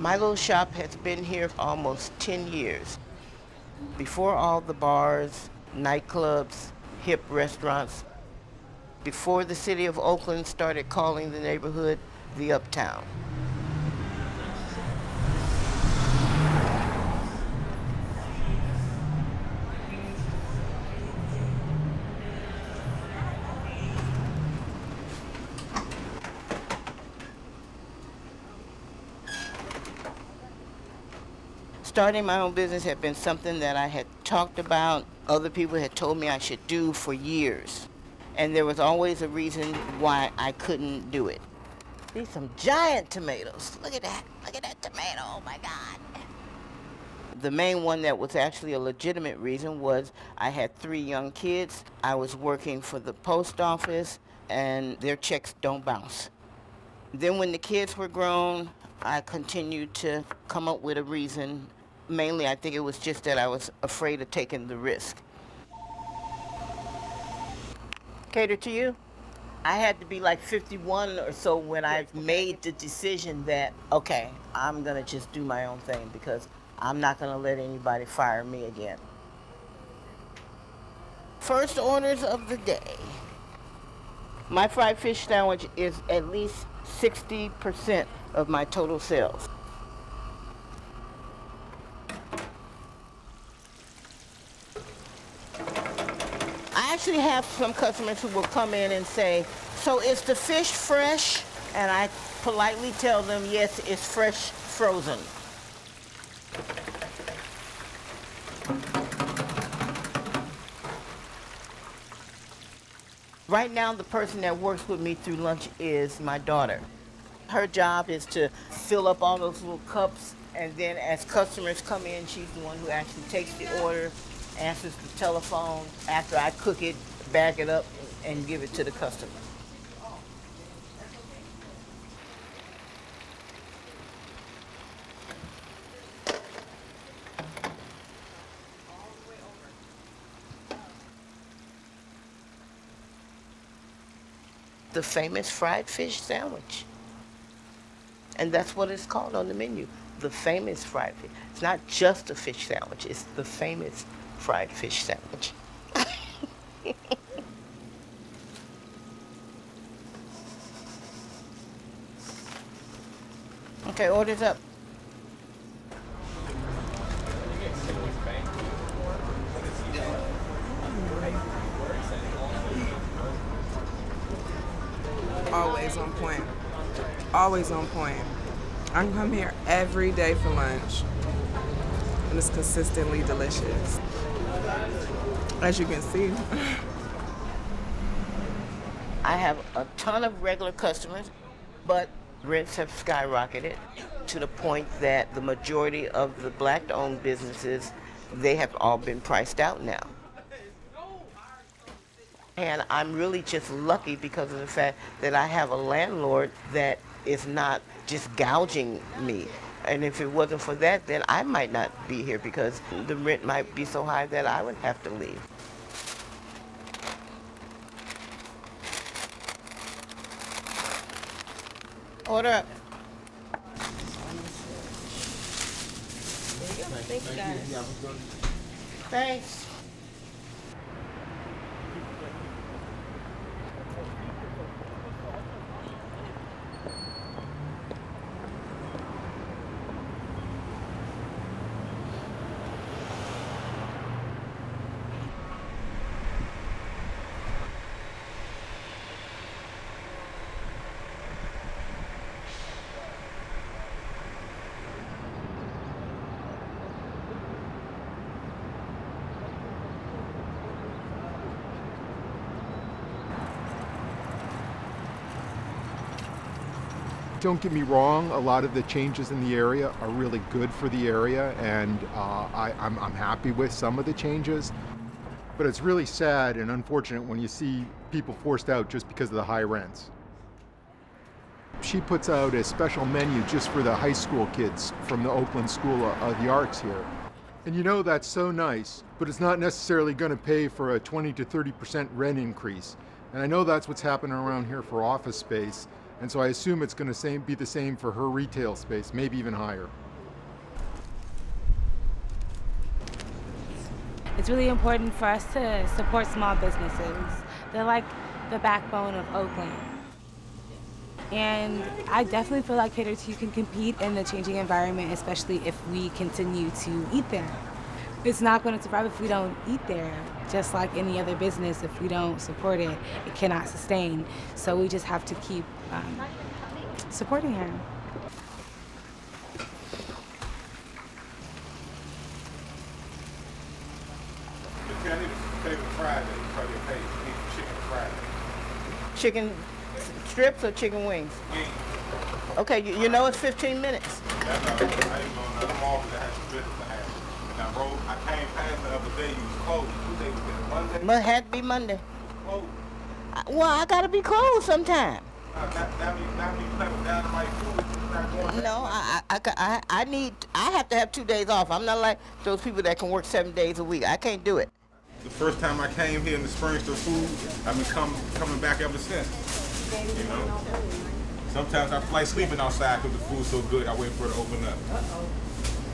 My little shop has been here for almost 10 years. Before all the bars, nightclubs, hip restaurants, before the city of Oakland started calling the neighborhood the Uptown. Starting my own business had been something that I had talked about, other people had told me I should do for years. And there was always a reason why I couldn't do it. These some giant tomatoes. Look at that. Look at that tomato. Oh my God. The main one that was actually a legitimate reason was I had 3 young kids. I was working for the post office and their checks don't bounce. Then when the kids were grown, I continued to come up with a reason. Mainly, I think it was just that I was afraid of taking the risk. Cater to you? I had to be like 51 or so when I made the decision that, okay, I'm gonna just do my own thing because I'm not gonna let anybody fire me again. First orders of the day. My fried fish sandwich is at least 60% of my total sales. I actually have some customers who will come in and say, so is the fish fresh? And I politely tell them, yes, it's fresh frozen. Right now, the person that works with me through lunch is my daughter. Her job is to fill up all those little cups, and then as customers come in, she's the one who actually takes the order, answers the telephone. After I cook it, bag it up, and give it to the customer. The famous fried fish sandwich. And that's what it's called on the menu, the famous fried fish. It's not just a fish sandwich, it's the famous fried fish sandwich. Okay, order's up. Always on point. Always on point. I can come here every day for lunch, and it's consistently delicious. As you can see. I have a ton of regular customers, but rents have skyrocketed to the point that the majority of the black-owned businesses, they have all been priced out now. And I'm really just lucky because of the fact that I have a landlord that is not just gouging me. And if it wasn't for that, then I might not be here because the rent might be so high that I would have to leave. Order up. There you go. Thank you, guys. Thanks. Don't get me wrong, a lot of the changes in the area are really good for the area, and I'm happy with some of the changes. But it's really sad and unfortunate when you see people forced out just because of the high rents. She puts out a special menu just for the high school kids from the Oakland School of the Arts here. And you know that's so nice, but it's not necessarily going to pay for a 20 to 30% rent increase. And I know that's what's happening around here for office space. And so I assume it's going to be the same for her retail space, maybe even higher. It's really important for us to support small businesses. They're like the backbone of Oakland. And I definitely feel like Cater 2 can compete in the changing environment, especially if we continue to eat there. It's not going to survive if we don't eat there. Just like any other business, if we don't support it, it cannot sustain. So we just have to keep supporting her. Chicken strips or chicken wings? Okay, you know it's 15 minutes. I came past the other day, you was closed. Tuesday was Monday? It had to be Monday. Closed. Well, I gotta be closed sometime. That means you play with dynamite food. No, I have to have 2 days off. I'm not like those people that can work 7 days a week. I can't do it. The first time I came here in the springs to food, I've been coming back ever since. You know? Sometimes I fly sleeping outside because the food's so good, I wait for it to open up.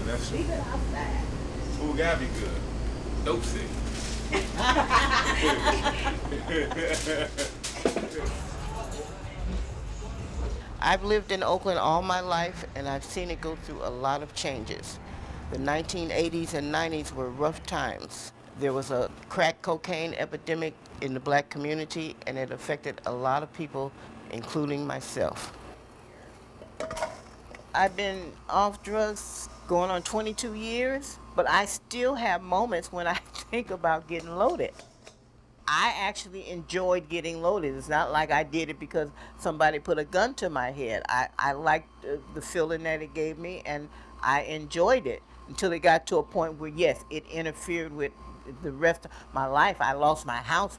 And that's food gotta be good. Dope sick. I've lived in Oakland all my life, and I've seen it go through a lot of changes. The 1980s and 90s were rough times. There was a crack cocaine epidemic in the black community, and it affected a lot of people, including myself. I've been off drugs going on 22 years, but I still have moments when I think about getting loaded. I actually enjoyed getting loaded. It's not like I did it because somebody put a gun to my head. I liked the feeling that it gave me, and I enjoyed it until it got to a point where, yes, it interfered with the rest of my life. I lost my house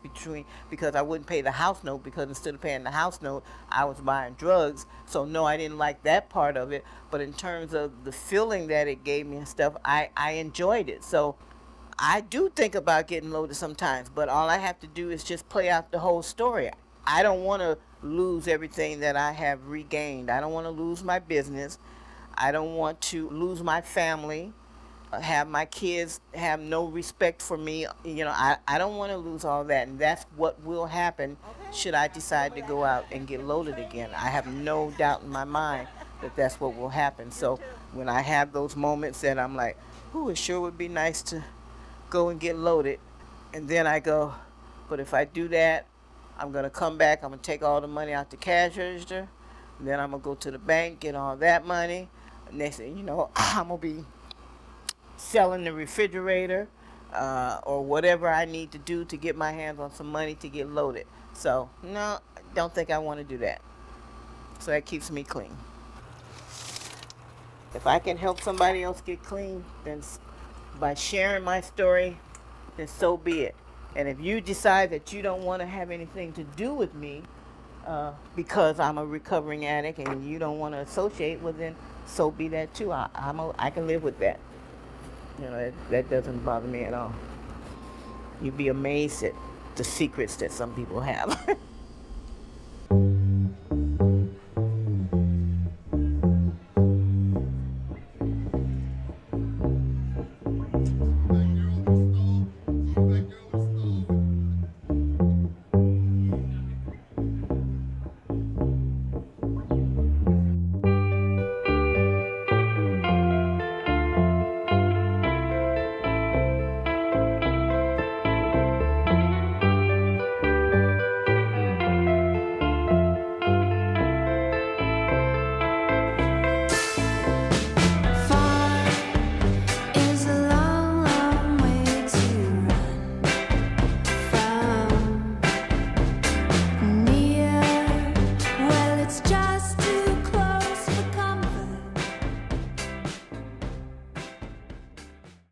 because I wouldn't pay the house note, because instead of paying the house note, I was buying drugs. So no, I didn't like that part of it. But in terms of the feeling that it gave me and stuff, I enjoyed it. So I do think about getting loaded sometimes, but all I have to do is just play out the whole story. I don't want to lose everything that I have regained. I don't want to lose my business. I don't want to lose my family, have my kids have no respect for me. You know, I don't want to lose all that, and that's what will happen should I decide to go out and get loaded again. I have no doubt in my mind that that's what will happen. So when I have those moments that I'm like, ooh, it sure would be nice to go and get loaded, and then I go, but if I do that, I'm gonna come back, I'm gonna take all the money out the cash register, and then I'm gonna go to the bank, get all that money, and next thing you know, I'm gonna be selling the refrigerator or whatever I need to do to get my hands on some money to get loaded. So no, don't think I want to do that. So that keeps me clean. If I can help somebody else get clean, then by sharing my story, then so be it. And if you decide that you don't want to have anything to do with me because I'm a recovering addict and you don't want to associate with, then so be that too. I can live with that. You know, that doesn't bother me at all. You'd be amazed at the secrets that some people have.